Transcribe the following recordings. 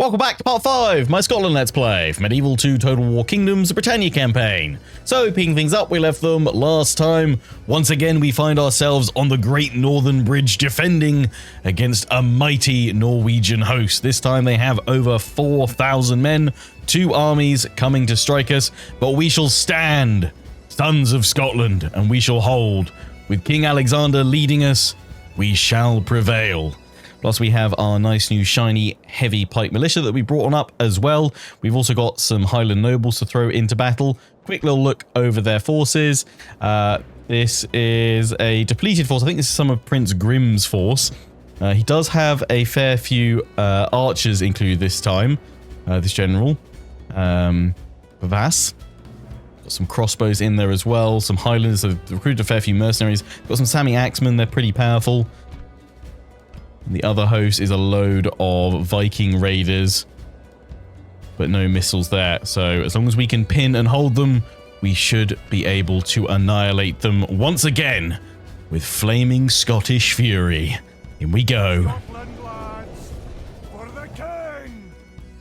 Welcome back to part 5, my Scotland Let's Play, for Medieval 2 Total War Kingdoms, the Britannia campaign. So, picking things up, we left them last time. Once again, we find ourselves on the Great Northern Bridge defending against a mighty Norwegian host. This time they have over 4,000 men, 2 armies coming to strike us, but we shall stand, sons of Scotland, and we shall hold. With King Alexander leading us, we shall prevail. Plus we have our nice new shiny heavy pike militia that we brought on up as well. We've also got some Highland nobles to throw into battle. Quick little look over their forces. This is a depleted force. I think this is some of Prince Grim's force. He does have a fair few archers included this time. This general. Vas. Got some crossbows in there as well. Some Highlanders have recruited a fair few mercenaries. Got some Sami Axemen. They're pretty powerful. The other host is a load of Viking raiders, but no missiles there. So as long as we can pin and hold them, we should be able to annihilate them once again with flaming Scottish fury. In we go.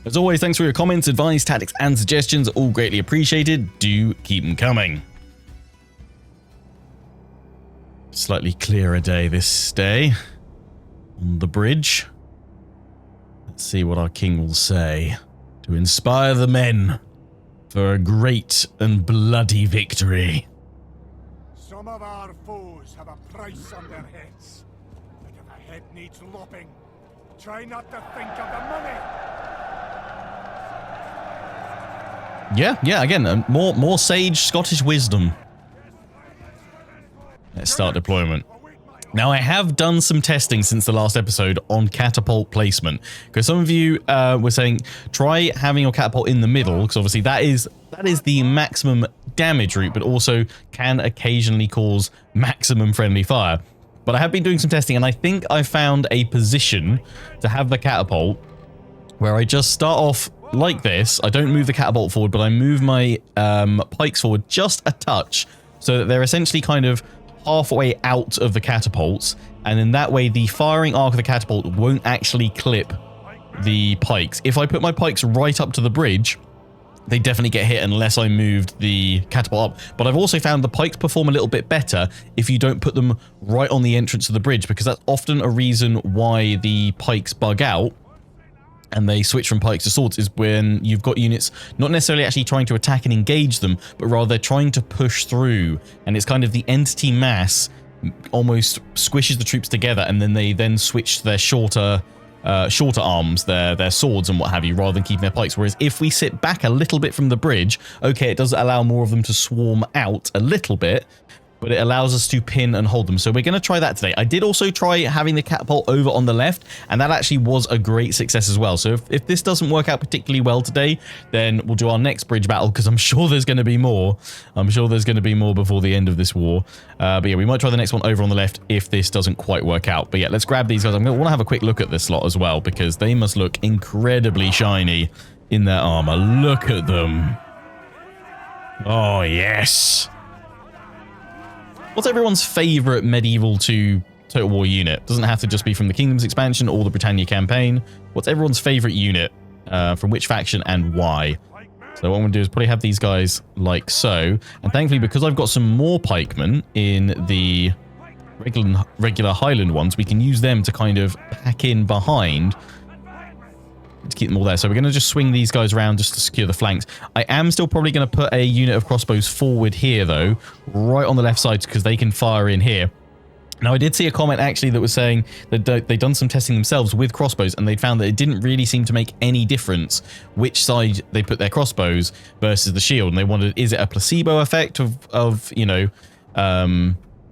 As always, thanks for your comments, advice, tactics, and suggestions. All greatly appreciated. Do keep them coming. Slightly clearer day this day. On the bridge. Let's see what our king will say to inspire the men for a great and bloody victory. Some of our foes have a price on their heads, but if a head needs lopping, try not to think of the money. Yeah, again, more sage Scottish wisdom. Let's start deployment. Now, I have done some testing since the last episode on catapult placement, because some of you were saying try having your catapult in the middle, because obviously that is the maximum damage route, but also can occasionally cause maximum friendly fire. But I have been doing some testing, and I think I found a position to have the catapult where I just start off like this. I don't move the catapult forward, but I move my pikes forward just a touch, so that they're essentially kind of halfway out of the catapults, and in that way the firing arc of the catapult won't actually clip the pikes. If I put my pikes right up to the bridge, they definitely get hit unless I moved the catapult up. But I've also found the pikes perform a little bit better if you don't put them right on the entrance of the bridge, because that's often a reason why the pikes bug out and they switch from pikes to swords, is when you've got units not necessarily actually trying to attack and engage them, but rather trying to push through, and it's kind of the entity mass almost squishes the troops together, and then they switch to their shorter arms, their swords and what have you, rather than keeping their pikes. Whereas if we sit back a little bit from the bridge, okay, it does allow more of them to swarm out a little bit, but it allows us to pin and hold them. So we're going to try that today. I did also try having the catapult over on the left, and that actually was a great success as well. So if this doesn't work out particularly well today, then we'll do our next bridge battle, because I'm sure there's going to be more. I'm sure there's going to be more before the end of this war. But yeah, we might try the next one over on the left if this doesn't quite work out. But yeah, let's grab these guys. I'm going to want to have a quick look at this lot as well, because they must look incredibly shiny in their armor. Look at them. Oh, yes. What's everyone's favourite Medieval 2 Total War unit? Doesn't have to just be from the Kingdoms expansion or the Britannia campaign. What's everyone's favourite unit? From which faction and why? So what I'm going to do is probably have these guys like so. And thankfully, because I've got some more pikemen in the regular Highland ones, we can use them to kind of pack in behind to keep them all there. So we're going to just swing these guys around just to secure the flanks. I am still probably going to put a unit of crossbows forward here, though, right on the left side, because they can fire in here. Now, I did see a comment, actually, that was saying that they'd done some testing themselves with crossbows, and they found that it didn't really seem to make any difference which side they put their crossbows versus the shield. And they wondered, is it a placebo effect of you know,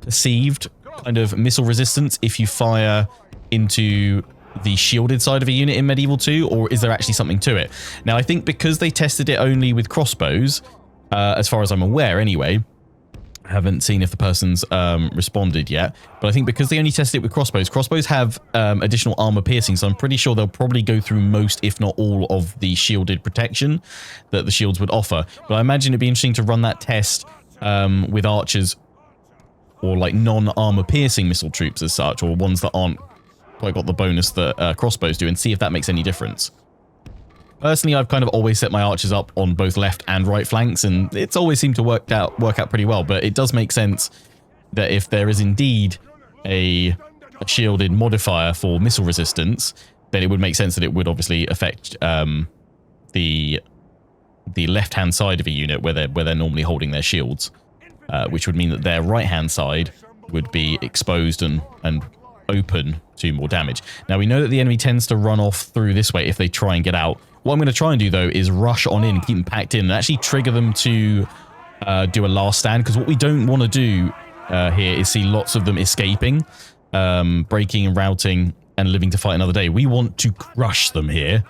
perceived kind of missile resistance if you fire into the shielded side of a unit in Medieval 2, or is there actually something to it? Now, I think because they tested it only with crossbows, as far as I'm aware anyway, I haven't seen if the person's responded yet, but I think because they only tested it with crossbows have additional armor piercing, so I'm pretty sure they'll probably go through most, if not all, of the shielded protection that the shields would offer. But I imagine it'd be interesting to run that test with archers, or like non-armor piercing missile troops as such, or ones that aren't quite got the bonus that crossbows do, and see if that makes any difference. Personally, I've kind of always set my archers up on both left and right flanks, and it's always seemed to work out pretty well. But it does make sense that if there is indeed a shielded modifier for missile resistance, then it would make sense that it would obviously affect the left-hand side of a unit where they're normally holding their shields, which would mean that their right-hand side would be exposed and open to more damage. Now, we know that the enemy tends to run off through this way if they try and get out. What I'm going to try and do, though, is rush on in, keep them packed in, and actually trigger them to do a last stand, because what we don't want to do here is see lots of them escaping, breaking and routing, and living to fight another day. We want to crush them here.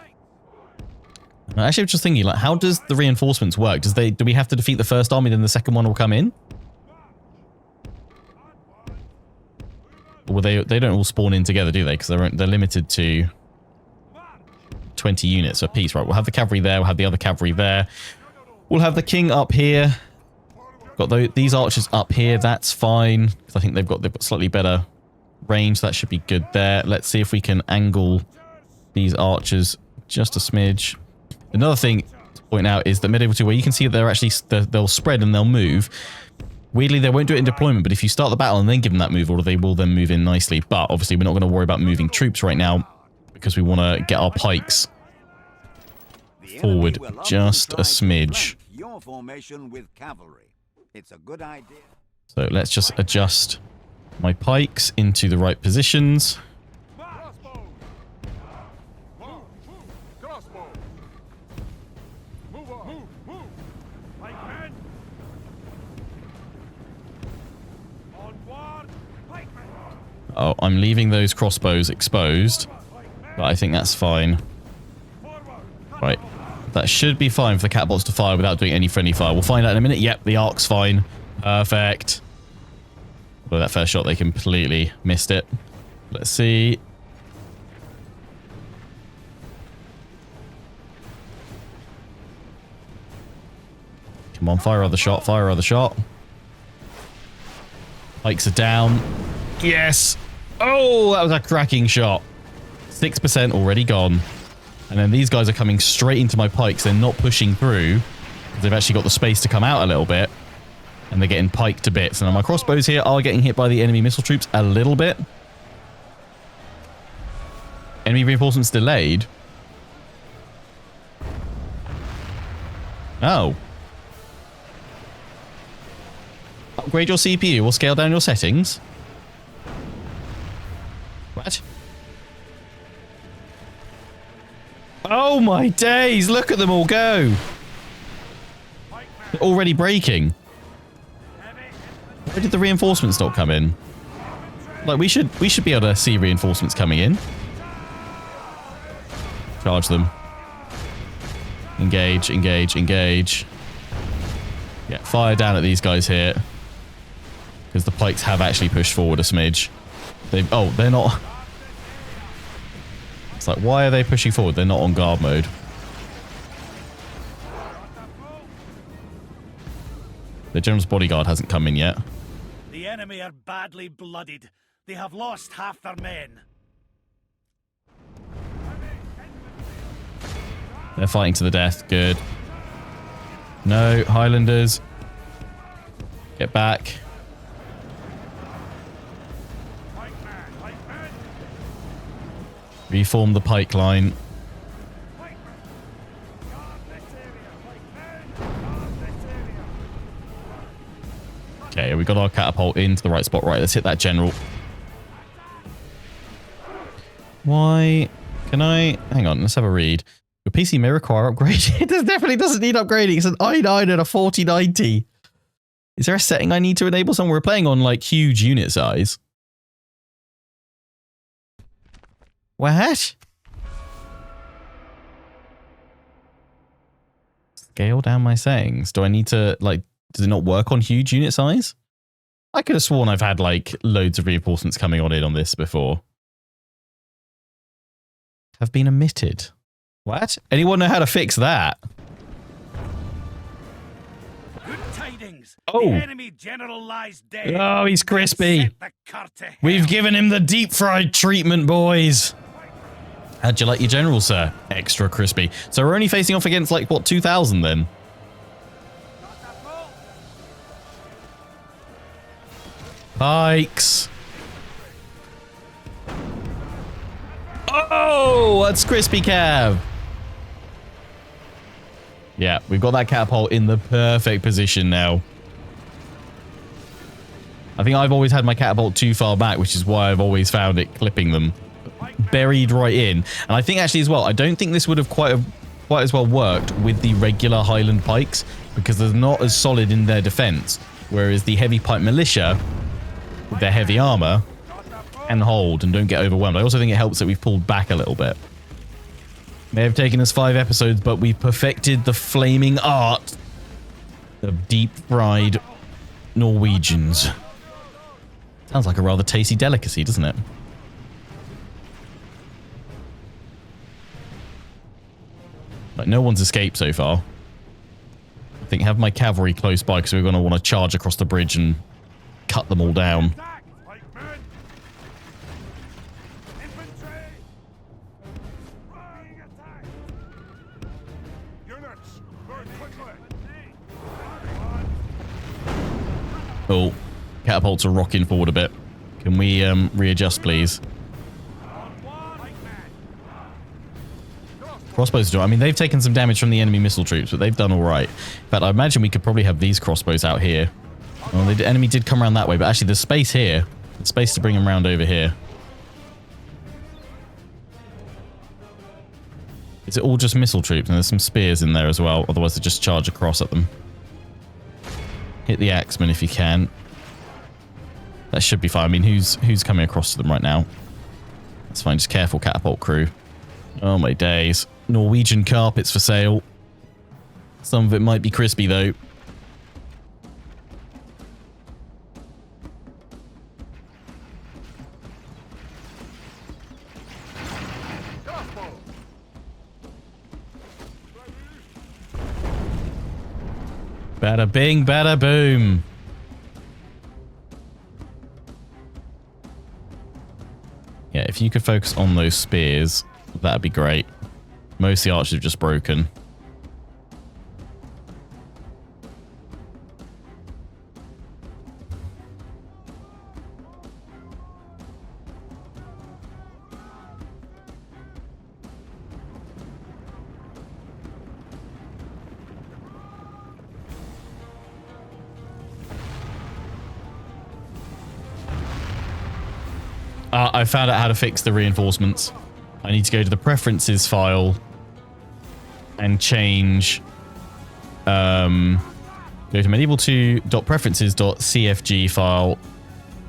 Actually, I was just thinking, like, how does the reinforcements work? Do we have to defeat the first army, then the second one will come in? Well, they don't all spawn in together, do they? Because they're limited to 20 units apiece, right? We'll have the cavalry there. We'll have the other cavalry there. We'll have the king up here. Got these archers up here. That's fine, because I think they've got slightly better range. So that should be good there. Let's see if we can angle these archers just a smidge. Another thing to point out is that Medieval 2, where you can see that they'll spread and they'll move. Weirdly, they won't do it in deployment, but if you start the battle and then give them that move order, they will then move in nicely. But obviously, we're not going to worry about moving troops right now, because we want to get our pikes forward just a smidge. Your formation with cavalry. It's a good idea. So let's just adjust my pikes into the right positions. Oh, I'm leaving those crossbows exposed, but I think that's fine. Right. That should be fine for the catapults to fire without doing any friendly fire. We'll find out in a minute. Yep, the arc's fine. Perfect. Well, that first shot, they completely missed it. Let's see. Come on, fire other shot, fire other shot. Pikes are down. Yes! Oh, that was a cracking shot. 6% already gone. And then these guys are coming straight into my pikes. They're not pushing through. They've actually got the space to come out a little bit. And they're getting piked to bits. And my crossbows here are getting hit by the enemy missile troops a little bit. Enemy reinforcements delayed. Oh. Upgrade your CPU or scale down your settings. What? Oh my days! Look at them all go! They're already breaking. Where did the reinforcements not come in? Like, we should be able to see reinforcements coming in. Charge them. Engage, engage, engage. Yeah, fire down at these guys here. Because the pikes have actually pushed forward a smidge. Oh, they're not. It's like, why are they pushing forward? They're not on guard mode. The general's bodyguard hasn't come in yet. The enemy are badly blooded. They have lost half their men. They're fighting to the death. Good. No, Highlanders. Get back. Reform the pike line. Okay, we got our catapult into the right spot. Right, let's hit that general. Why? Can I? Hang on, let's have a read. Your PC may require upgrade. It definitely doesn't need upgrading. It's an i9 and a 4090. Is there a setting I need to enable somewhere? We're playing on like huge unit size. What? Scale down my settings. Do I need to, like, does it not work on huge unit size? I could have sworn I've had, like, loads of reinforcements coming on this before. Have been omitted. What? Anyone know how to fix that? Good tidings. Oh. The enemy general lies dead. Oh, he's crispy. Set the cart to hell. We've given him the deep fried treatment, boys. How'd you like your general, sir? Extra crispy. So we're only facing off against, like, what, 2,000 then? Pikes. Oh, that's crispy cav. Yeah, we've got that catapult in the perfect position now. I think I've always had my catapult too far back, which is why I've always found it clipping them buried right in. And I think actually as well, I don't think this would have quite as well worked with the regular Highland pikes because they're not as solid in their defense. Whereas the heavy pike militia, with their heavy armor, can hold and don't get overwhelmed. I also think it helps that we've pulled back a little bit. May have taken us 5 episodes, but we've perfected the flaming art of deep-fried Norwegians. Sounds like a rather tasty delicacy, doesn't it? Like, no one's escaped so far. I think have my cavalry close by because we're going to want to charge across the bridge and cut them all down. Oh, catapults are rocking forward a bit. Can we readjust, please? Crossbows do. I mean, they've taken some damage from the enemy missile troops, but they've done all right. In fact, I imagine we could probably have these crossbows out here. Well, the enemy did come around that way, but actually there's space here. There's space to bring them around over here. Is it all just missile troops? And there's some spears in there as well. Otherwise, they just charge across at them. Hit the axeman if you can. That should be fine. I mean, who's coming across to them right now? That's fine. Just careful, catapult crew. Oh my days. Norwegian carpets for sale. Some of it might be crispy though. Bada bing, bada boom. Yeah, if you could focus on those spears, that'd be great. Most of the archers have just broken. I found out how to fix the reinforcements. I need to go to the preferences file and change, go to medieval2.preferences.cfg file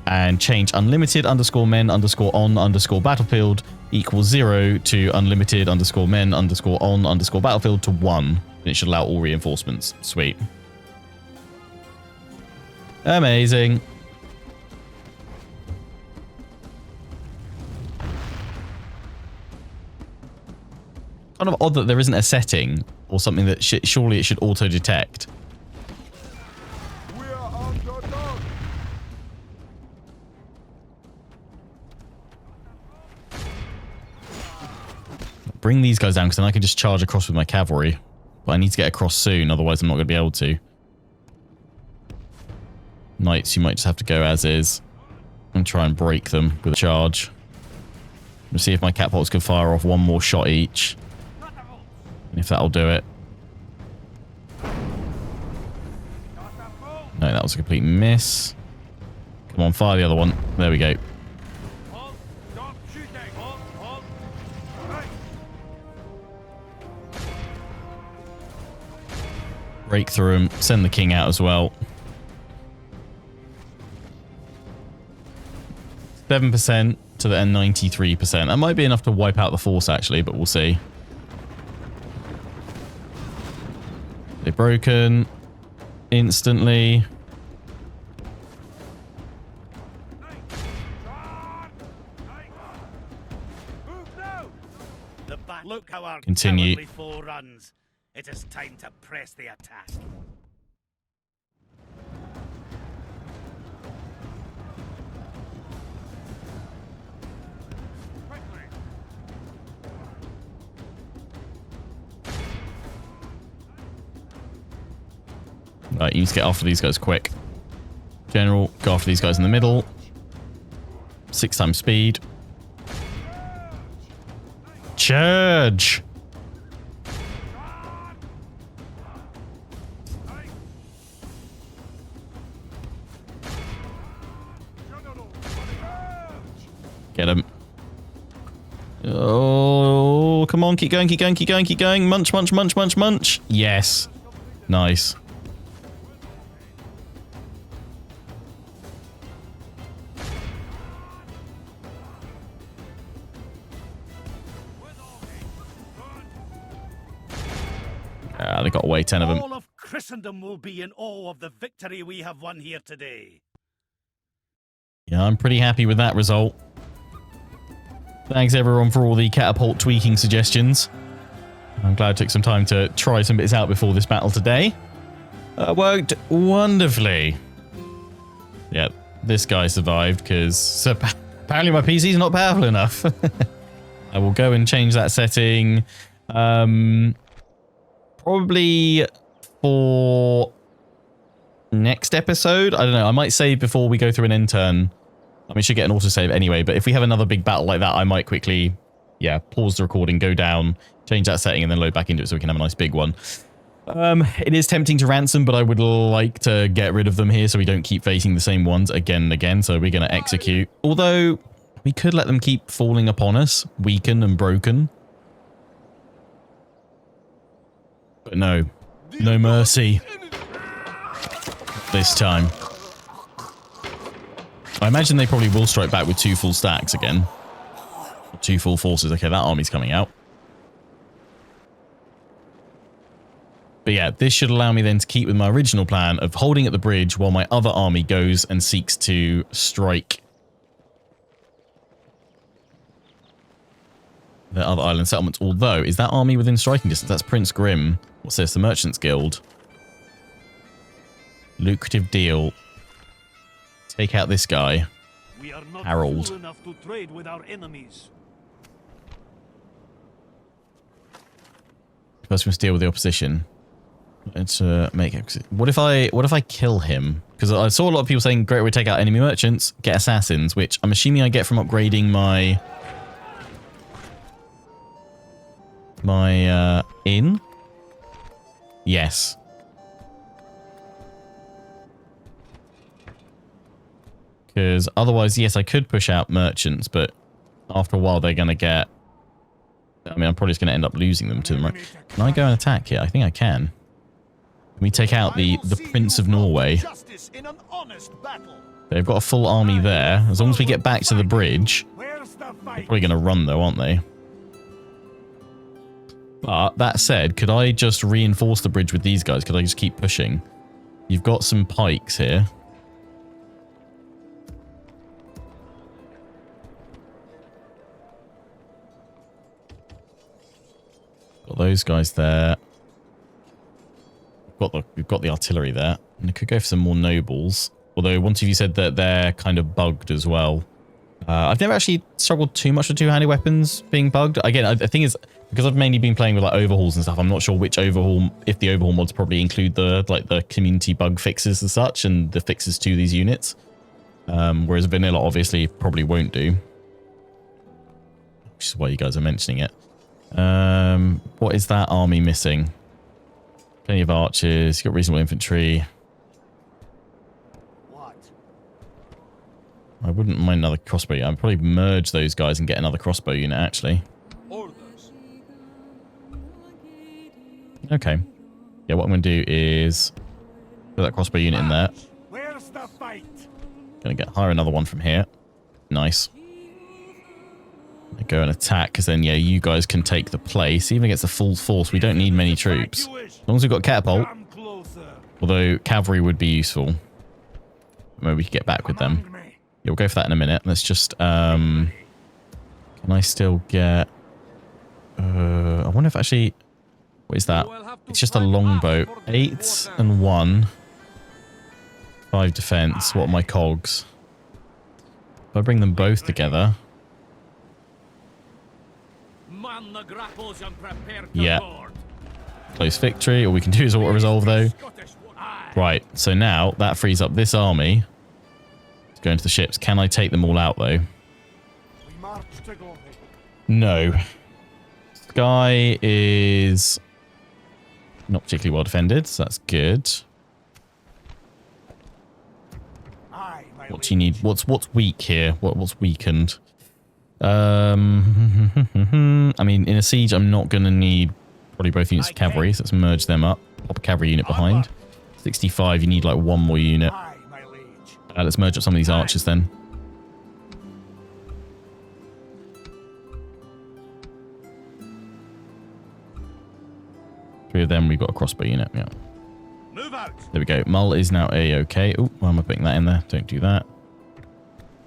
and change unlimited _men _on _battlefield = 0 to unlimited _men _on _battlefield to 1. And it should allow all reinforcements. Sweet. Amazing. Kind of odd that there isn't a setting or something that surely it should auto-detect. Bring these guys down because then I can just charge across with my cavalry. But I need to get across soon, otherwise I'm not going to be able to. Knights, you might just have to go as is and try and break them with a charge. We'll see if my catapults can fire off one more shot each. If that'll do it. No, that was a complete miss. Come on, fire the other one. There we go. Break through him. Send the king out as well. 7% to the 93%. That might be enough to wipe out the force, actually, but we'll see. They're broken instantly. Look how our continue. cowardly foe runs. It is time to press the attack. Right, you need to get after these guys quick. General, go after these guys in the middle. 6 times speed. Charge! Get him. Oh, come on, keep going, keep going, keep going, keep going. Munch, munch, munch, munch, munch. Yes. Nice. They got away, 10 of them. All of Christendom will be in awe of the victory we have won here today. Yeah, I'm pretty happy with that result. Thanks everyone for all the catapult tweaking suggestions. I'm glad I took some time to try some bits out before this battle today. Worked wonderfully. Yeah, this guy survived because apparently my PC's not powerful enough. I will go and change that setting. Probably for next episode. I don't know. I might save before we go through an end turn. I mean, I should get an autosave anyway, but if we have another big battle like that, I might quickly, yeah, pause the recording, go down, change that setting, and then load back into it so we can have a nice big one. It is tempting to ransom, but I would like to get rid of them here so we don't keep facing the same ones again and again, so we're going to execute. Although, we could let them keep falling upon us, weaken and broken. But no. No mercy. This time. I imagine they probably will strike back with 2 full stacks again. 2 full forces. Okay, that army's coming out. But yeah, this should allow me then to keep with my original plan of holding at the bridge while my other army goes and seeks to strike the other island settlements. Although, is that army within striking distance? That's Prince Grim. What's this? The Merchants Guild. Lucrative deal. Take out this guy. We are not Harold. fool enough to trade with our enemies. First we must deal with the opposition. Let's make it. What if I kill him? Because I saw a lot of people saying, great way to take out enemy merchants, get assassins, which I'm assuming I get from upgrading my inn. Yes. Because otherwise, yes, I could push out merchants, but after a while they're going to get... I mean, I'm probably just going to end up losing them to them, right? Can I go and attack here? I think I can. Can we take out the Prince of Norway? They've got a full army there. As long as we get back to the bridge. They're probably going to run though, aren't they? But that said, could I just reinforce the bridge with these guys? Could I just keep pushing? You've got some pikes here. Got those guys there. We've got the artillery there. And I could go for some more nobles. Although one of you said that they're kind of bugged as well. I've never actually struggled too much with two-handed weapons being bugged. Again, I think it's because I've mainly been playing with like overhauls and stuff. I'm not sure which overhaul, if the overhaul mods probably include the community bug fixes and such, and the fixes to these units. Whereas vanilla obviously probably won't do. Which is why you guys are mentioning it. What is that army missing? Plenty of archers. You've got reasonable infantry. I wouldn't mind another crossbow unit. I'd probably merge those guys and get another crossbow unit, actually. Okay. Yeah, what I'm going to do is put that crossbow unit in there. Where's the fight? Going to hire another one from here. Nice. Go and attack, because then, yeah, you guys can take the place. Even against a full force, we don't need many troops. As long as we've got catapult. Although cavalry would be useful. Maybe we could get back with them. Yeah, we'll go for that in a minute. Let's just, can I still get, I wonder if actually, what is that? It's just a longbow. 8 and 1. 5 defense. What are my cogs? If I bring them both together. Yeah. Close victory. All we can do is auto-resolve though. Right, so now that frees up this army to go into the ships. Can I take them all out, though? We march to glory. No. Sky is not particularly well defended, so that's good. Aye, my What do you need? liege. What's weak here? What's weakened? I mean, in a siege, I'm not going to need probably both units of cavalry, so let's merge them up. Pop a cavalry unit behind. 65, you need like one more unit. Aye, my liege. Let's merge up some of these archers then. Three of them, we've got a crossbow unit, yeah. Move out. There we go. Mull is now A-okay. Oh, why am I putting that in there? Don't do that.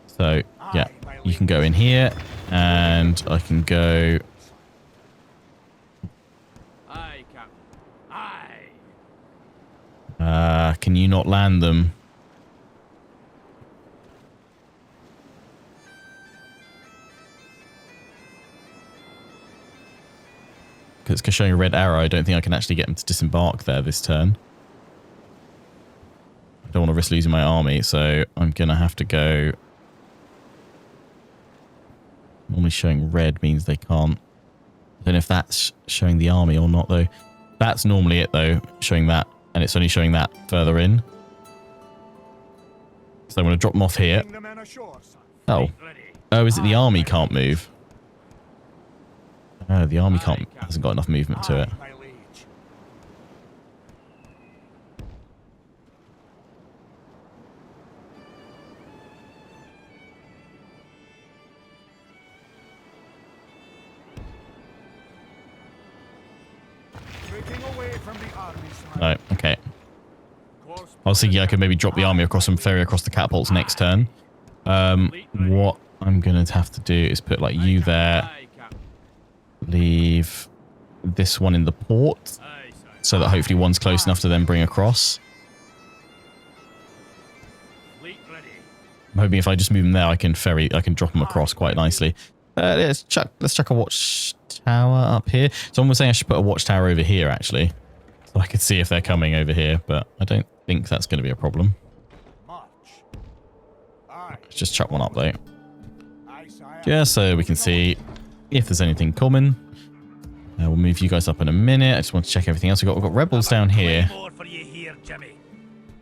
So, yeah, you can go in here, and I can go... Aye, Captain. Aye. Can you not land them? Because it's showing a red arrow, I don't think I can actually get them to disembark there this turn. I don't want to risk losing my army, so I'm going to have to go... Normally showing red means they can't... I don't know if that's showing the army or not, though. That's normally it, though, showing that. And it's only showing that further in. So I'm going to drop them off here. Bring the men ashore, son. Oh. Oh, is it the army can't move? Oh, the army hasn't got enough movement to it. Aye, my liege. Breaking away from the army, son. No, okay. I was thinking I could maybe drop the army across and ferry across the catapults next turn. What I'm going to have to do is put like you there. Leave this one in the port so that hopefully one's close enough to then bring across. I'm hoping if I just move them there, I can drop them across quite nicely. Let's chuck a watchtower up here. Someone was saying I should put a watchtower over here actually, so I could see if they're coming over here, but I don't think that's going to be a problem. March. Aye. Let's just chuck one up though, Aye, sire. just so we can see if there's anything common. We'll move you guys up in a minute. I just want to check everything else. We've got rebels down here. More for you here, Jimmy.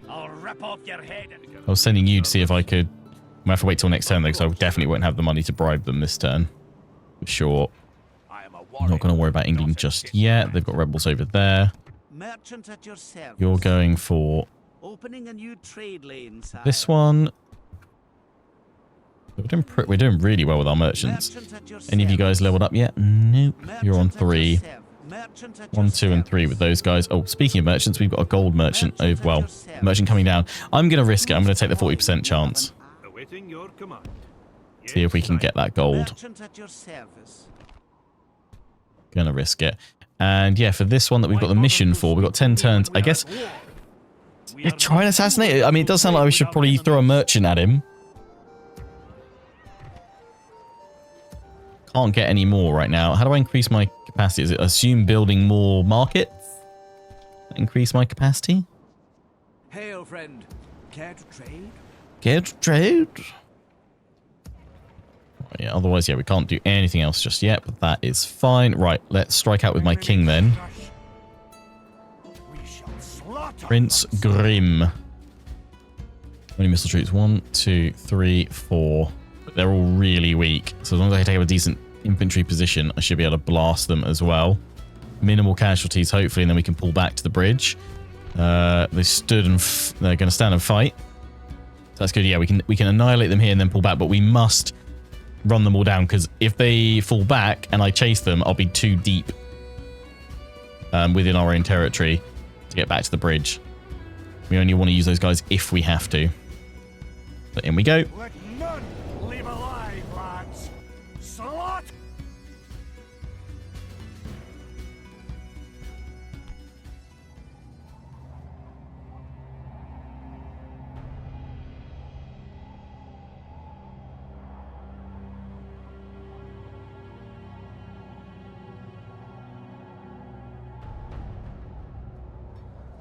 I'll rip off your head. I was sending you to see if I could... I'm going to have to wait till next turn, though, because I definitely won't have the money to bribe them this turn. For sure. I'm not going to worry about England just yet. They've got rebels over there. Merchant at your service. You're going for Opening a new trade lane, sire. this one. We're doing really well with our merchants. Merchant at your Any of you guys service. leveled up yet? Nope. You're on Merchant at your 3. serv- Merchant at your 1, 2, and 3 with those guys. Oh, speaking of merchants, we've got a gold merchant over... Well, merchant coming down. I'm going to risk it. I'm going to take the 40% chance. Awaiting your command. See if we can get that gold. Merchant at your service. Gonna risk it. And yeah, for this one that we've got the mission for, we've got 10 turns. I guess... Yeah, try and assassinate it. I mean, it does sound like we should probably throw a merchant at him. Can't get any more right now. How do I increase my capacity? Is it assume building more markets? Increase my capacity? Hail, friend. Care to trade? Get trade? Yeah, otherwise, yeah, we can't do anything else just yet, but that is fine. Right, let's strike out with my king then. We shall slaughter. Prince Grim. How many missile troops? 1, 2, 3, 4. But they're all really weak. So as long as I take up a decent infantry position, I should be able to blast them as well. Minimal casualties, hopefully, and then we can pull back to the bridge. They stood and they're going to stand and fight. So that's good. Yeah, we can annihilate them here and then pull back, but we must run them all down, because if they fall back and I chase them, I'll be too deep within our own territory to get back to the bridge. We only want to use those guys if we have to. So in we go. Let none leave alive, lads. Slaughter.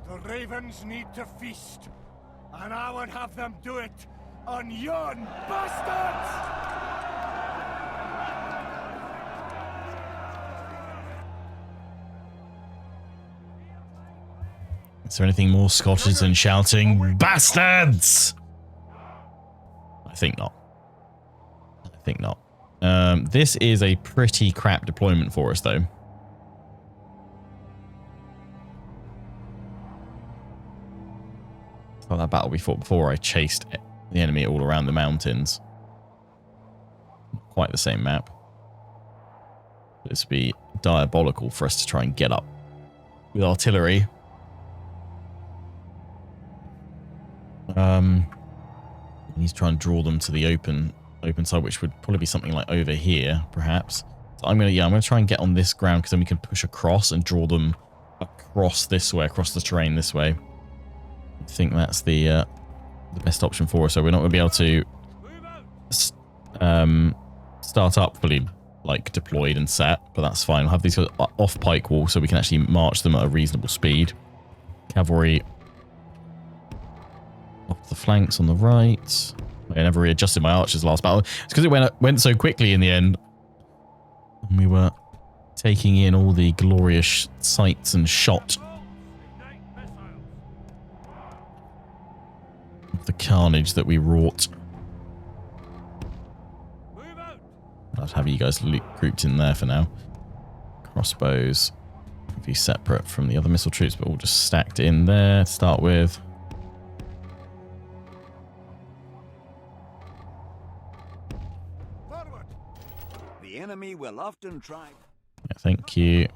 The ravens need to feast, and I would have them do it on yon bastards! Is there anything more Scottish than shouting, bastards? I think not. I think not. This is a pretty crap deployment for us, though. It's like that battle we fought before. I chased the enemy all around the mountains. Quite the same map. This would be diabolical for us to try and get up with artillery. He's trying to draw them to the open side, which would probably be something like over here, perhaps. So I'm gonna try and get on this ground because then we can push across and draw them across this way, across the terrain this way. I think that's the best option for us. So we're not gonna be able to start up fully like deployed and set, but that's fine. We'll have these off pike wall so we can actually march them at a reasonable speed. Cavalry off the flanks on the right. I never readjusted my archers last battle. It's because it went so quickly in the end. And we were taking in all the glorious sights and shot of the carnage that we wrought. I'll have you guys grouped in there for now. Crossbows. Be separate from the other missile troops, but all just stacked in there to start with. The enemy will often try. Yeah, thank you.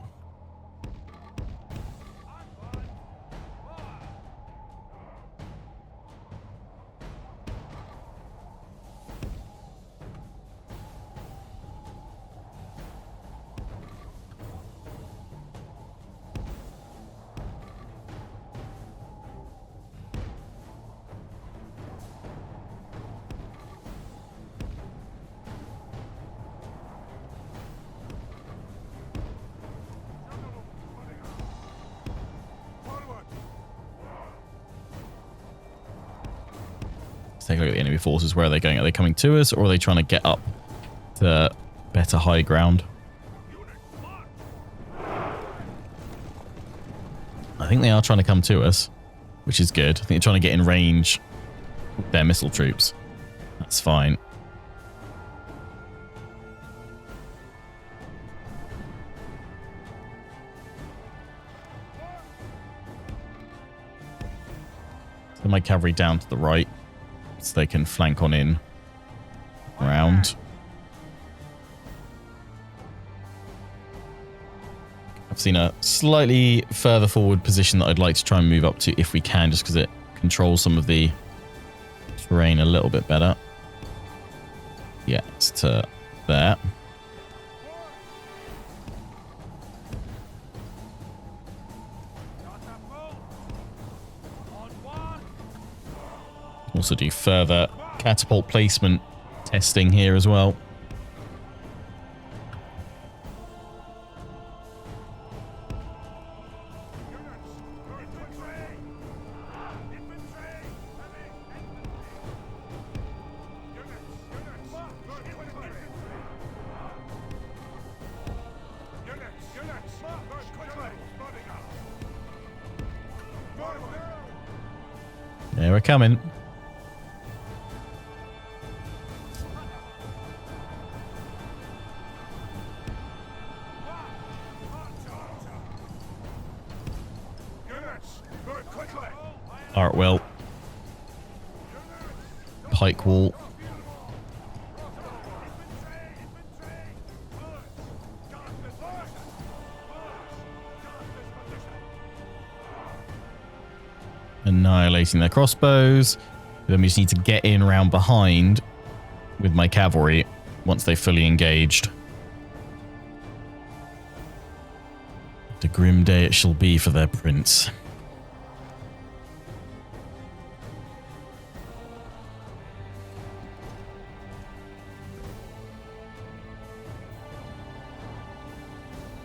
Let's take a look at the enemy forces. Where are they going? Are they coming to us, or are they trying to get up to better high ground? I think they are trying to come to us, which is good. I think they're trying to get in range with their missile troops. That's fine. Send my cavalry down to the right, so they can flank on in around. I've seen a slightly further forward position that I'd like to try and move up to if we can, just because it controls some of the terrain a little bit better. Yeah, it's to there. Also do further catapult placement testing here as well. Yeah, we're coming. Artwell. Pike wall. Annihilating their crossbows. Then we just need to get in around behind with my cavalry once they've fully engaged. The grim day it shall be for their prince.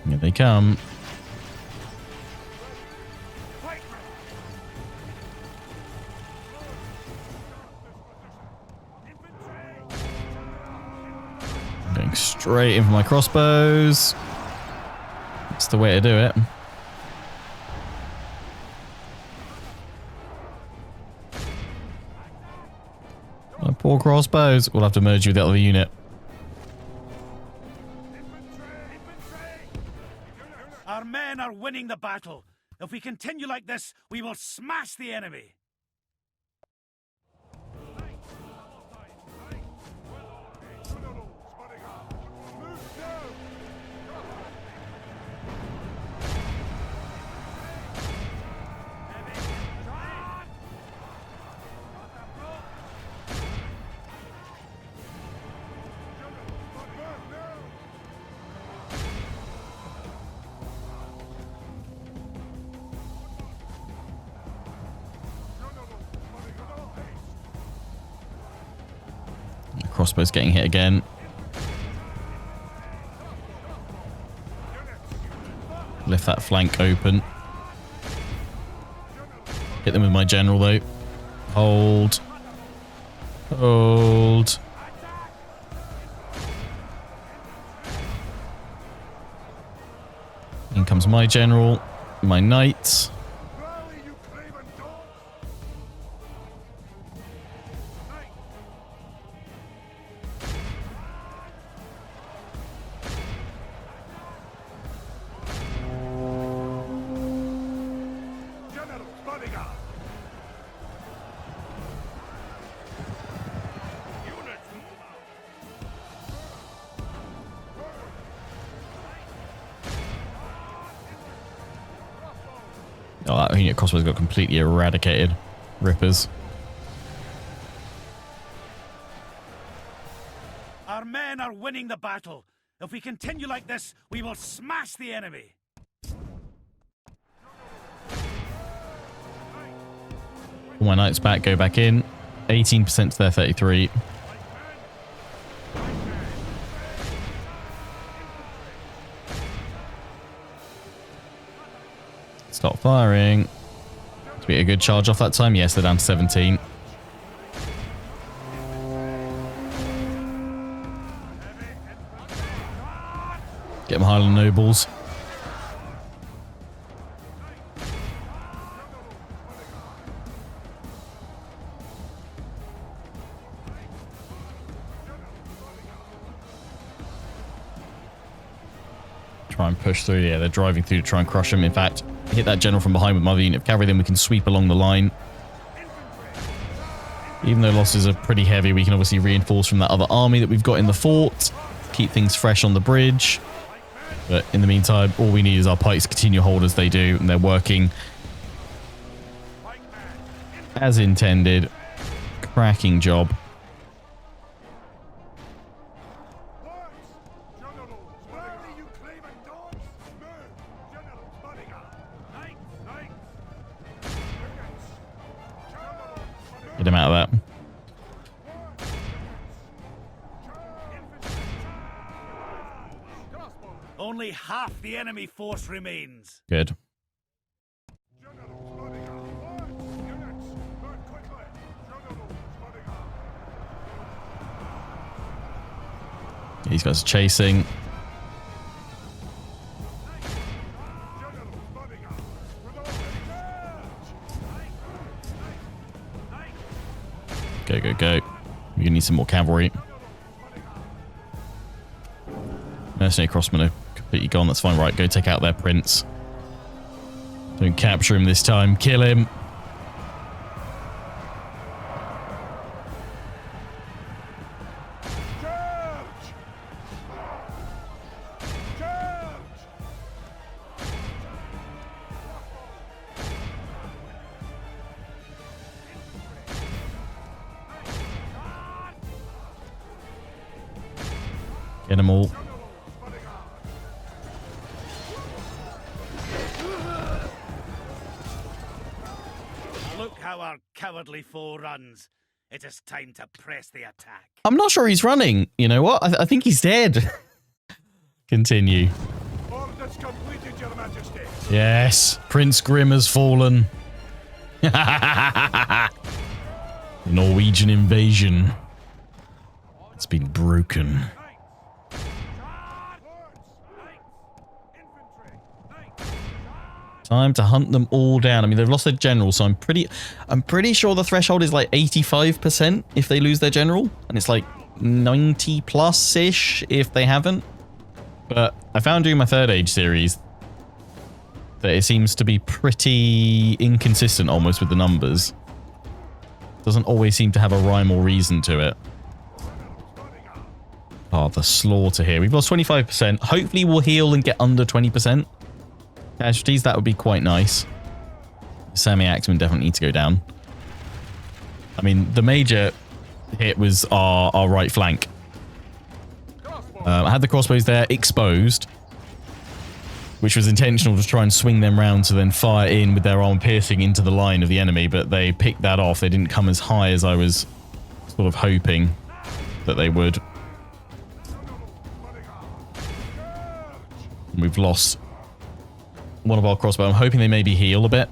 Here they come. Straight in for my crossbows. That's the way to do it. My poor crossbows. We'll have to merge you with the other unit. Our men are winning the battle. If we continue like this, we will smash the enemy. Crossbow's getting hit again. Lift that flank open. Hit them with my general though. Hold. Hold. In comes my general. My knights. Oh, that unit crossbows got completely eradicated. Rippers. Our men are winning the battle. If we continue like this, we will smash the enemy. All my knights back, go back in. 18% to their 33. Stop firing. Did we get a good charge off that time? Yes, they're down to 17. Get them Highland nobles. Try and push through. Yeah, they're driving through to try and crush them. In fact, hit that general from behind with my other unit of cavalry, then we can sweep along the line. Even though losses are pretty heavy, we can obviously reinforce from that other army that we've got in the fort. Keep things fresh on the bridge. But in the meantime, all we need is our pikes to continue to hold as they do, and they're working as intended. Cracking job. Get him out of that. Only half the enemy force remains. Good. These guys are chasing. Go, go, go. We need some more cavalry. Mercenary crossmen are completely gone. That's fine. Right, go take out their prince. Don't capture him this time. Kill him. Get them all. Look how our cowardly foe runs. It is time to press the attack. I'm not sure he's running. You know what? I think he's dead. Continue. Orders completed, Your Majesty. Yes. Prince Grim has fallen. The Norwegian invasion. It's been broken. Time to hunt them all down. I mean, they've lost their general, so I'm pretty sure the threshold is like 85% if they lose their general, and it's like 90 plus-ish if they haven't. But I found during my Third Age series that it seems to be pretty inconsistent almost with the numbers. Doesn't always seem to have a rhyme or reason to it. Oh, the slaughter here. We've lost 25%. Hopefully we'll heal and get under 20% casualties. That would be quite nice. Semi-Axemen definitely need to go down. I mean, the major hit was our right flank. I had the crossbows there exposed, which was intentional to try and swing them round to then fire in with their armor piercing into the line of the enemy, but they picked that off. They didn't come as high as I was sort of hoping that they would. We've lost one of our crossbow. I'm hoping they maybe heal a bit.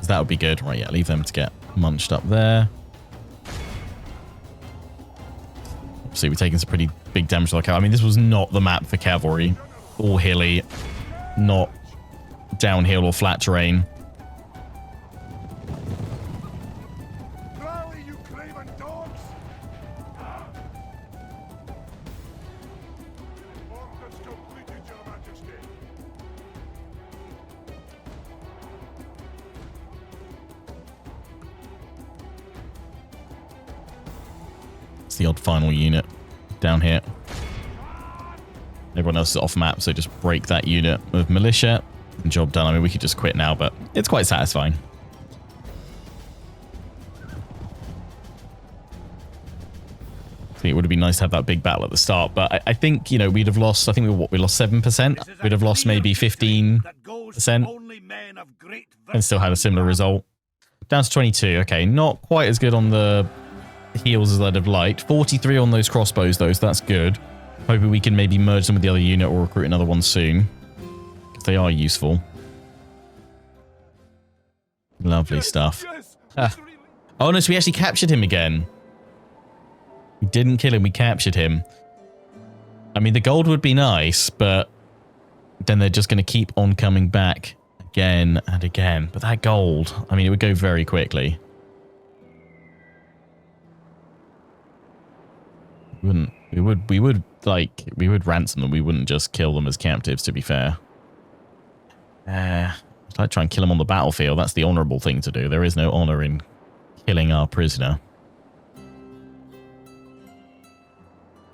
That would be good. Right, yeah, leave them to get munched up there. See, we're taking some pretty big damage to our cavalry. I mean, this was not the map for cavalry. All hilly, not downhill or flat terrain. Rally, you craven dogs! Orders completed, Your Majesty. It's the odd final unit down here. Everyone else is off map, so just break that unit of militia. And job done. I mean, we could just quit now, but it's quite satisfying. I think it would have been nice to have that big battle at the start, but I think, you know, we'd have lost, I think we lost 7%. We'd have lost maybe 15% and still had a similar result. Down to 22. Okay, not quite as good on the heals as I'd have liked. 43 on those crossbows, though, so that's good. Hoping we can maybe merge them with the other unit or recruit another one soon. Because they are useful. Lovely stuff. Oh, no, so we actually captured him again. We didn't kill him, we captured him. I mean, the gold would be nice, but then they're just going to keep on coming back again and again. But that gold, I mean, it would go very quickly. We would ransom them. We wouldn't just kill them as captives, to be fair. I'd like to try and kill them on the battlefield. That's the honourable thing to do. There is no honour in killing our prisoner.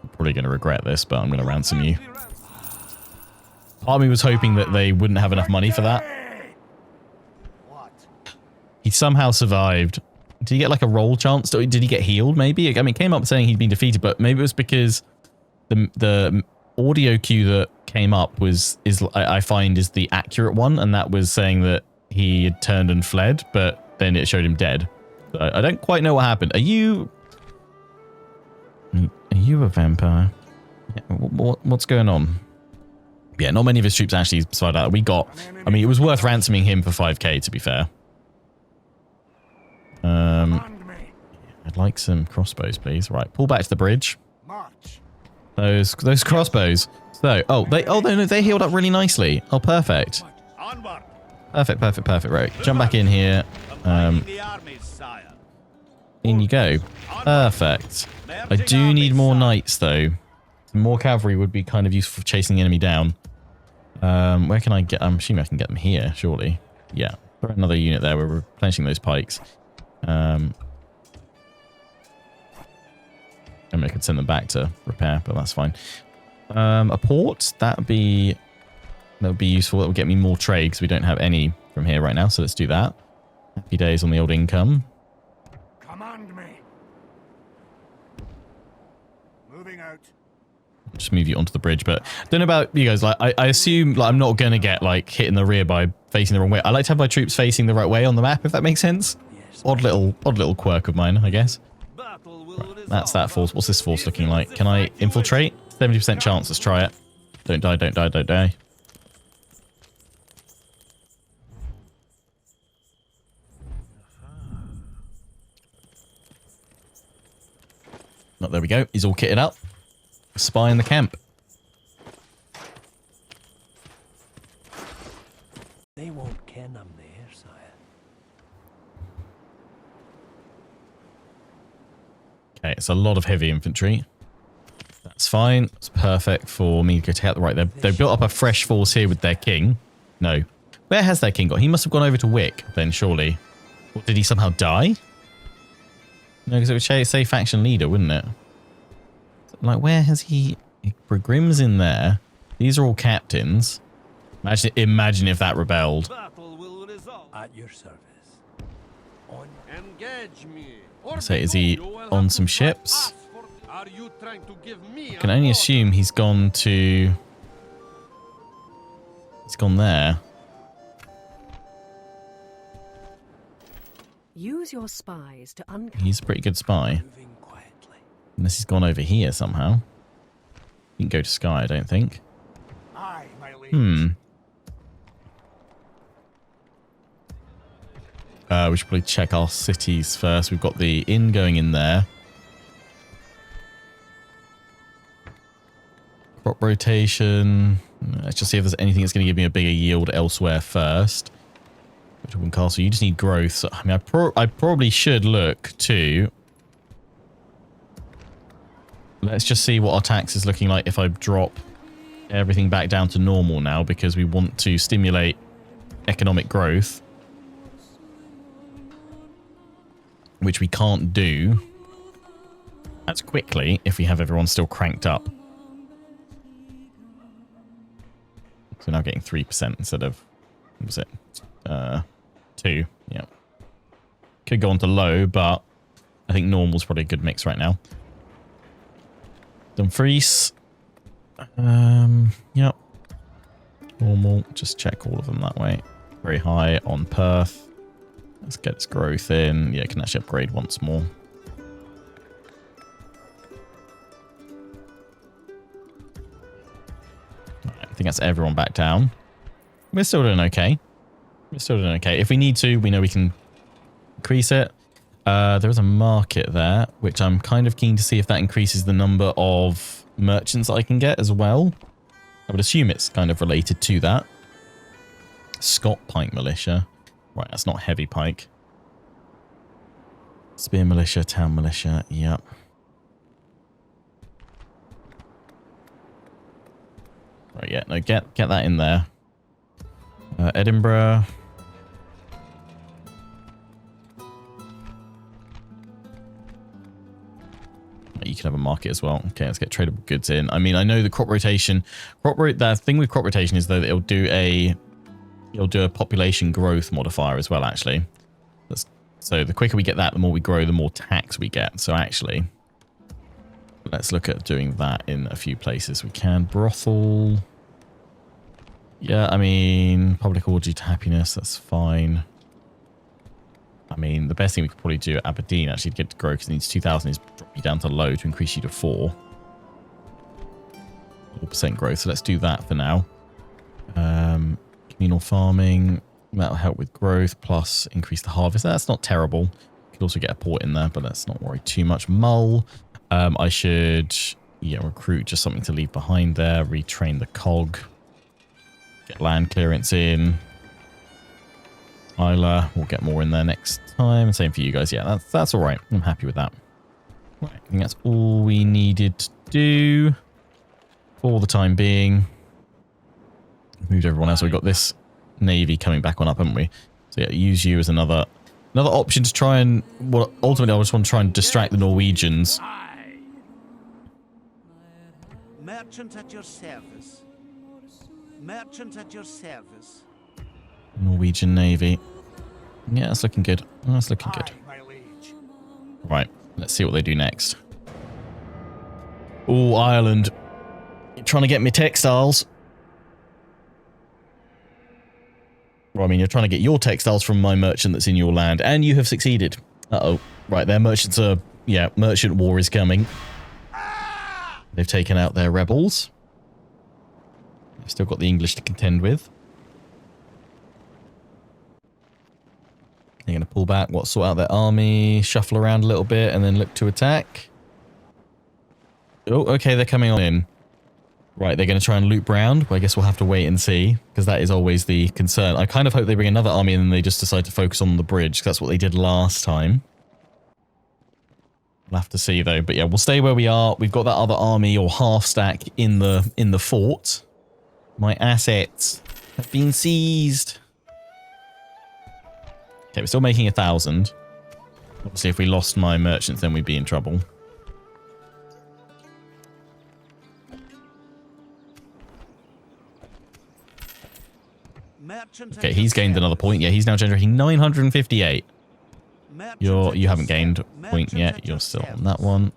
I'm probably going to regret this, but I'm going to ransom you. Part of me was hoping that they wouldn't have enough money for that. He somehow survived. Did he get like a roll chance? Did he get healed maybe? I mean, it came up saying he'd been defeated, but maybe it was because the audio cue that came up I find is the accurate one, and that was saying that he had turned and fled, but then it showed him dead. So I don't quite know what happened. Are you a vampire? Yeah, what's going on? Yeah, not many of his troops actually survived that. I mean, it was worth ransoming him for 5k, to be fair. I'd like some crossbows, please. Right, pull back to the bridge. Those crossbows. So, they healed up really nicely. Oh, perfect. Perfect. Right, jump back in here. In you go. Perfect. I do need more knights, though. More cavalry would be kind of useful for chasing the enemy down. Where can I get? I'm assuming I can get them here, surely. Yeah. Throw another unit there. We're replenishing those pikes. I mean, I could send them back to repair, but that's fine. A port, that would be useful. That would get me more trade because we don't have any from here right now. So let's do that. Happy days on the old income. Command me. Moving out. Just move you onto the bridge, but I don't know about you guys. Like, I assume like I'm not gonna get like hit in the rear by facing the wrong way. I like to have my troops facing the right way on the map, if that makes sense. Odd little quirk of mine, I guess. Right, that's that force. What's this force looking like? Can I infiltrate? 70% chance. Let's try it. Don't die. Oh, there we go. He's all kitted up. Spy in the camp. They won't ken I'm there, sire. Okay, it's a lot of heavy infantry. That's fine. It's perfect for me to go take out the right. They've built up a fresh force here with their king. No. Where has their king gone? He must have gone over to Wick then, surely. Or did he somehow die? No, because it would say faction leader, wouldn't it? Like, where has he... Grim's in there. These are all captains. Imagine if that rebelled. Battle will resolve. At your service. On. Engage me. So is he on some ships? Are you trying to give me I can only assume he's gone to... He's gone there. Use your spies to He's a pretty good spy. moving quietly? Unless he's gone over here somehow. You can go to Sky, I don't think. Aye, my liege. We should probably check our cities first. We've got the inn going in there. Crop rotation. Let's just see if there's anything that's going to give me a bigger yield elsewhere first. Which castle? You just need growth. So, I mean, I probably should look to... Let's just see what our tax is looking like if I drop everything back down to normal now, because we want to stimulate economic growth. Which we can't do as quickly if we have everyone still cranked up. So now getting 3% instead of, what was it? 2. Yeah. Could go on to low, but I think normal's probably a good mix right now. Dumfries. Yep. Normal. Just check all of them that way. Very high on Perth. Let's get its growth in. Yeah, can actually upgrade once more. Right, I think that's everyone back down. We're still doing okay. We're still doing okay. If we need to, we know we can increase it. There is a market there, which I'm kind of keen to see if that increases the number of merchants I can get as well. I would assume it's kind of related to that. Scott Pike Militia. Right, that's not heavy pike. Spear militia, town militia, yep. Right, yeah, no, get that in there. Edinburgh. You can have a market as well. Okay, let's get tradable goods in. I mean, I know the crop rotation. The thing with crop rotation is though that it'll do a population growth modifier as well, actually. So the quicker we get that, the more we grow, the more tax we get. So actually, let's look at doing that in a few places. We can. Brothel. Yeah, I mean, public orgy to happiness, that's fine. I mean, the best thing we could probably do at Aberdeen, actually, to get to grow, because it needs 2,000, is drop you down to low to increase you to 4. 4% growth, so let's do that for now. Communal farming, that'll help with growth, plus increase the harvest. That's not terrible. Could also get a port in there, but let's not worry too much. Mull, I should, recruit just something to leave behind there. Retrain the cog. Get land clearance in. Isla, we'll get more in there next time. Same for you guys. Yeah, that's all right. I'm happy with that. Right, I think that's all we needed to do for the time being. Moved everyone else. We've got this navy coming back on up, haven't we? So yeah, use you as another option to try and... Well, ultimately, I just want to try and distract the Norwegians. Merchant at your service. Merchant at your service. Norwegian Navy. Yeah, that's looking good. That's looking good. Aye, my liege. Right, let's see what they do next. Oh, Ireland. You're trying to get me textiles. Well, I mean, you're trying to get your textiles from my merchant that's in your land, and you have succeeded. Uh-oh. Right, their merchants are... Yeah, merchant war is coming. They've taken out their rebels. They've still got the English to contend with. They're going to pull back, sort out their army, shuffle around a little bit, and then look to attack. Oh, okay, they're coming on in. Right, they're going to try and loop round, but I guess we'll have to wait and see, because that is always the concern. I kind of hope they bring another army and then they just decide to focus on the bridge, because that's what they did last time. We'll have to see, though. But yeah, we'll stay where we are. We've got that other army, or half stack, in the fort. My assets have been seized. Okay, we're still making 1,000. Obviously, if we lost my merchants, then we'd be in trouble. Okay, he's gained another point. Yeah, he's now generating 958. You haven't gained a point yet. You're still on that one.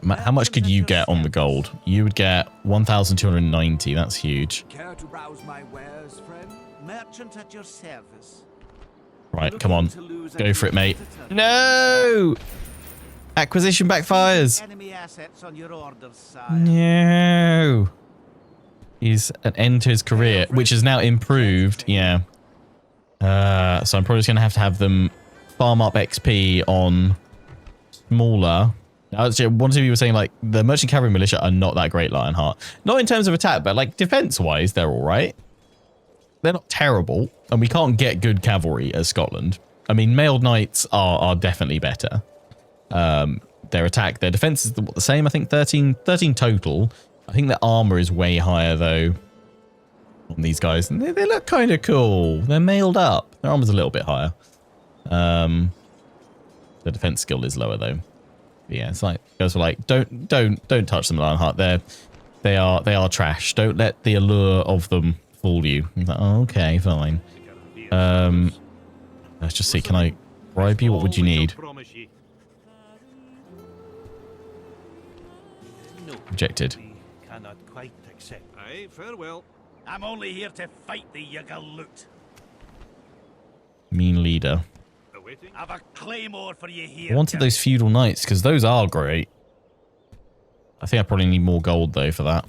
How much could you get on the gold? You would get 1,290. That's huge. Care to browse my wares, friend? Merchant at your service. Right, come on. Go for it, mate. No! Acquisition backfires. Enemy assets on your orders, sire. No. He's an end to his career, which has now improved. Yeah. So I'm probably just going to have them farm up XP on smaller. One of you were saying, like, the merchant cavalry militia are not that great, Lionheart. Not in terms of attack, but, like, defense-wise, they're all right. They're not terrible, and we can't get good cavalry as Scotland. I mean, mailed knights are definitely better. Their attack, their defense is the same. I think 13 total. I think their armor is way higher, though, on these guys. And they look kind of cool. They're mailed up. Their armor's a little bit higher. The defense skill is lower, though. But yeah, it's like, guys were like, don't touch them, Lionheart. They are trash. Don't let the allure of them fool you. He's like, oh, okay, fine. Let's just see. Can I bribe you? What would you need? Rejected. Cannot quite accept. Aye, farewell. I'm only here to fight the Yuggle-loot. Mean leader. I've a claymore for you here. I wanted those feudal knights because those are great. I think I probably need more gold though for that.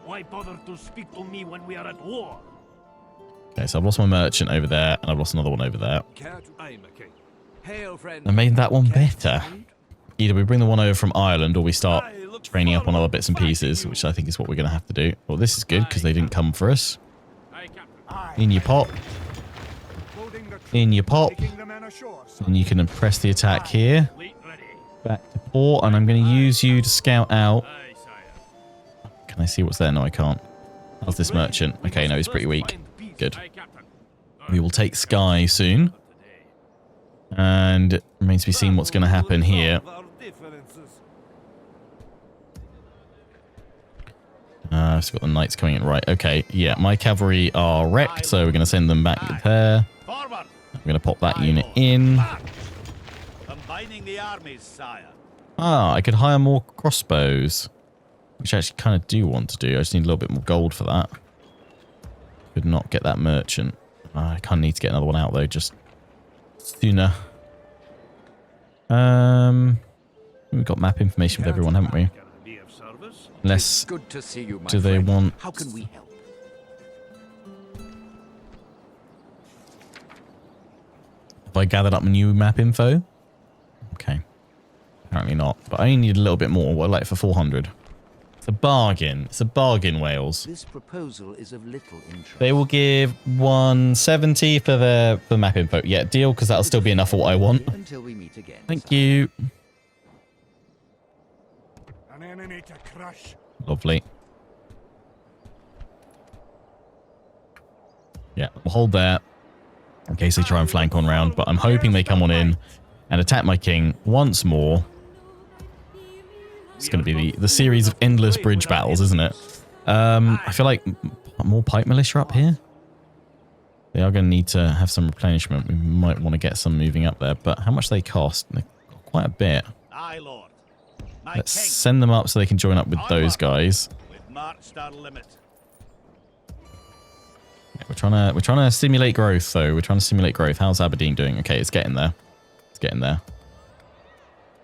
Why bother to speak to me when we are at war? Okay, so I've lost my merchant over there and I've lost another one over there. Hail, friend. I made that one better. Either we bring the one over from Ireland or we start training up on other bits and pieces, which I think is what we're going to have to do. Well, this is good because they didn't come for us. In your pop. In your pop. And you can press the attack here. Back to port, and I'm going to use you to scout out. Can I see what's there? No, I can't. How's this merchant? Okay, no, he's pretty weak. Good. We will take Skye soon. And it remains to be seen what's going to happen here. I've still got the knights coming in. Right, okay. Yeah, my cavalry are wrecked, so we're going to send them back there. I'm going to pop that unit in. Combining the armies, sire. Ah, I could hire more crossbows, which I actually kind of do want to do. I just need a little bit more gold for that. Could not get that merchant. I kind of need to get another one out, though, just sooner. We've got map information with everyone, haven't we? Unless, Good to see you, my do they friend. want... How can we help? Have I gathered up new map info? Okay. Apparently not. But I only need a little bit more. What, like for 400? It's a bargain. It's a bargain, Wales. This proposal is of little interest. They will give 170 for the map info. Yeah, deal, because that'll still be enough for what I want. Until we meet again. Thank you. An enemy to crush. Lovely. Yeah, we'll hold there in case they try and flank on round, but I'm hoping they come on in and attack my king once more. It's going to be the series of endless bridge battles, isn't it? I feel like more pipe militia up here. They are going to need to have some replenishment. We might want to get some moving up there, but how much they cost? They're quite a bit. Aye, Lord. My Let's king. send them up so they can join up with those guys. We've marched our limit. Yeah, we're trying to stimulate growth, though. We're trying to stimulate growth. How's Aberdeen doing? Okay, it's getting there. It's getting there.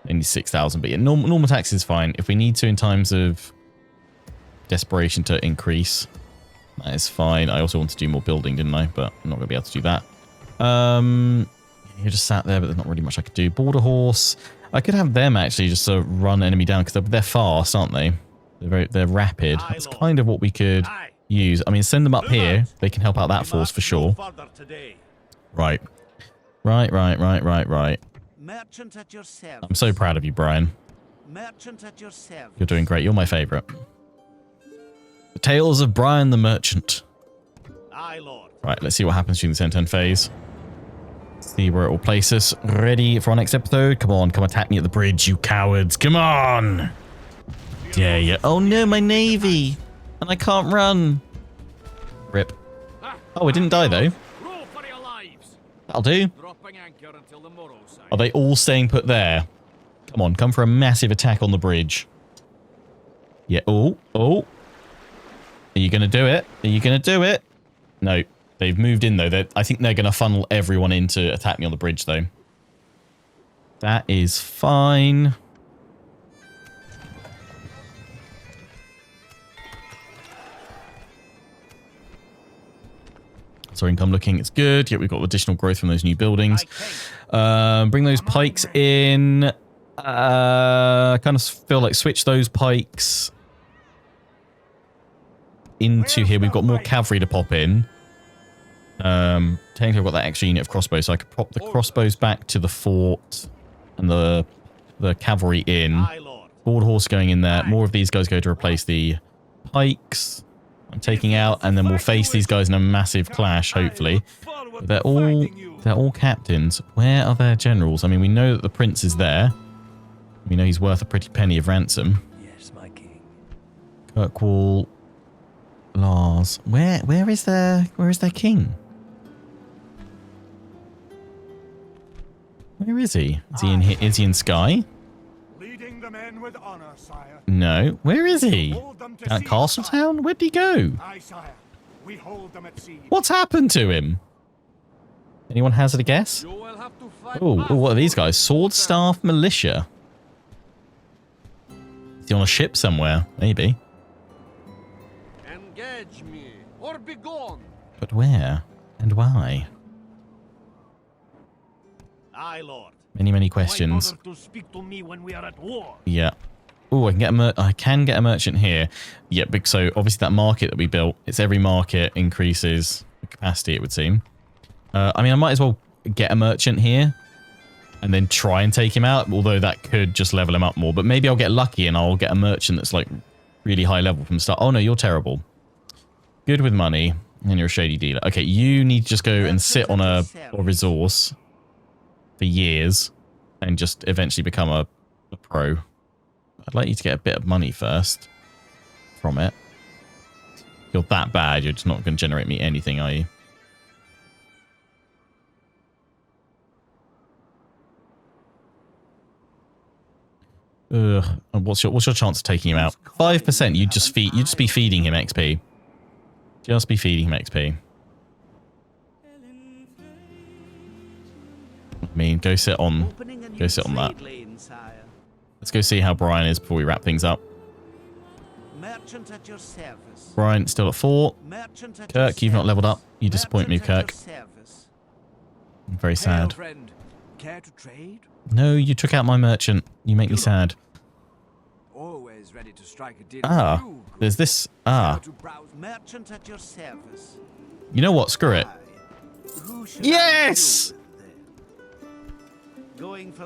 Only 6,000, but yeah, normal tax is fine. If we need to in times of desperation to increase, that is fine. I also want to do more building, didn't I? But I'm not going to be able to do that. You just sat there, but there's not really much I could do. Border horse. I could have them actually just run enemy down because they're fast, aren't they? They're rapid. That's kind of what we could use. I mean, send them up here. They can help out that force for sure. Right. Right. Merchant at your service. I'm so proud of you, Brian. Merchant at your service. You're doing great. You're my favourite. The Tales of Brian the Merchant. Aye, Lord. Right, let's see what happens during the turn phase. See where it will place us. Ready for our next episode? Come on, come attack me at the bridge, you cowards. Come on! Yeah. Oh no, my navy! And I can't run. Rip. Oh, it didn't die though. That'll do. Are they all staying put there? Come on, come for a massive attack on the bridge. Yeah, oh. Are you going to do it? Are you going to do it? No, they've moved in though. I think they're going to funnel everyone in to attack me on the bridge though. That is fine. So income looking, it's good. Yeah, we've got additional growth from those new buildings. Bring those pikes in. Kind of feel like switch those pikes into here. We've got more cavalry to pop in. Technically I've got that extra unit of crossbows, so I could pop the crossbows back to the fort and the cavalry in. Board horse going in there. More of these guys go to replace the pikes I'm taking out, and then we'll face these guys in a massive clash, hopefully. They're all captains. Where are their generals? I mean, we know that the prince is there. We know he's worth a pretty penny of ransom. Yes, my king. Kirkwall, Lars. Where is their king? Where is he? Is he in here? Is he in Skye? Leading the men with honor, sire. No. Where is he? At Castletown? Where'd he go? Aye, sire. We hold them at sea. What's happened to him? Anyone hazard a guess? Oh, what are these guys? Sword Staff Militia. Is he on a ship somewhere? Maybe. Engage me or be gone. But where? And why? Aye, Lord. Many questions. To speak to me when we are at war. Yeah. Oh, I can get a merchant here. Yeah, so obviously that market that we built, it's every market increases the capacity, it would seem. I mean, I might as well get a merchant here and then try and take him out, although that could just level him up more. But maybe I'll get lucky and I'll get a merchant that's like really high level from the start. Oh no, you're terrible. Good with money, and you're a shady dealer. Okay, you need to just go and sit on a resource for years and just eventually become a pro. I'd like you to get a bit of money first from it. If you're that bad, you're just not going to generate me anything, are you? Ugh. What's your chance of taking him out? 5%. You'd just be feeding him XP. Just be feeding him XP. I mean, go sit on that. Let's go see how Brian is before we wrap things up. Merchant at your service. Brian still at 4. Kirk, you've not leveled up. You disappoint me, Kirk. I'm very sad. Friend, care to trade? No, you took out my merchant. You make me sad. Always ready to strike a deal. Ah, there's this. Ah. Merchant at your service. You know what? Screw it. Yes!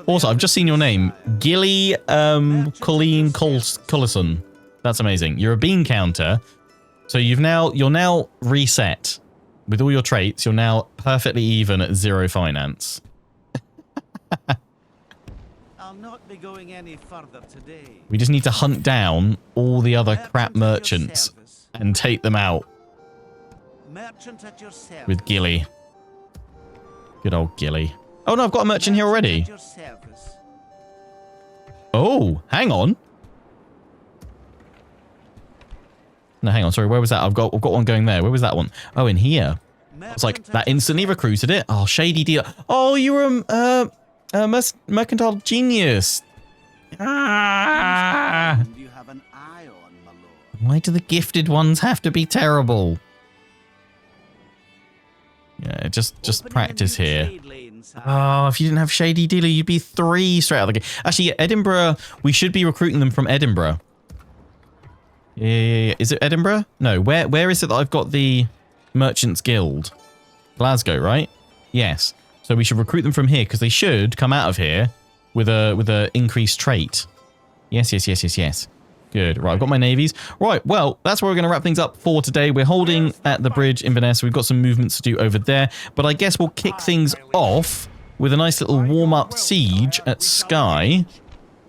Also, I've just seen your name. Gilly Colleen Collison. That's amazing. You're a bean counter. So you're now reset. With all your traits, you're now perfectly even at 0 finance. I'll not be going any further today. We just need to hunt down all the other crap merchants and take them out Merchant at your service. with Gilly. Good old Gilly. Oh no, I've got a merchant here already. Oh, hang on. No, hang on. Sorry, where was that? I've got one going there. Where was that one? Oh, in here. I was like, that instantly recruited it. Oh, shady deal. Oh, you were a mercantile genius. Ah. You have an eye on, my lord. Why do the gifted ones have to be terrible? Yeah, just practice here. Oh, if you didn't have Shady Dealer, you'd be 3 straight out of the game. Actually, yeah, Edinburgh, we should be recruiting them from Edinburgh. Yeah. Is it Edinburgh? No. Where is it that I've got the Merchants Guild? Glasgow, right? Yes. So we should recruit them from here because they should come out of here with a increased trait. Yes. Good. Right, I've got my navies. Right, well, that's where we're going to wrap things up for today. We're holding at the bridge in Venice. We've got some movements to do over there. But I guess we'll kick things off with a nice little warm-up siege at Skye.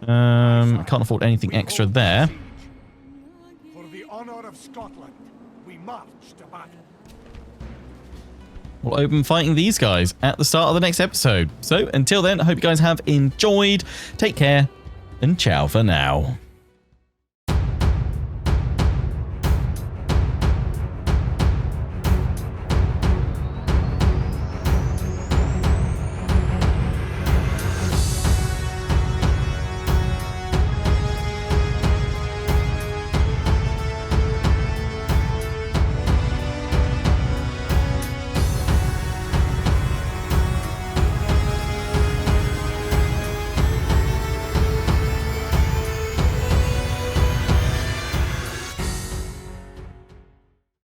I can't afford anything extra there. For the honor of Scotland, we march to battle. We'll open fighting these guys at the start of the next episode. So, until then, I hope you guys have enjoyed. Take care, and ciao for now.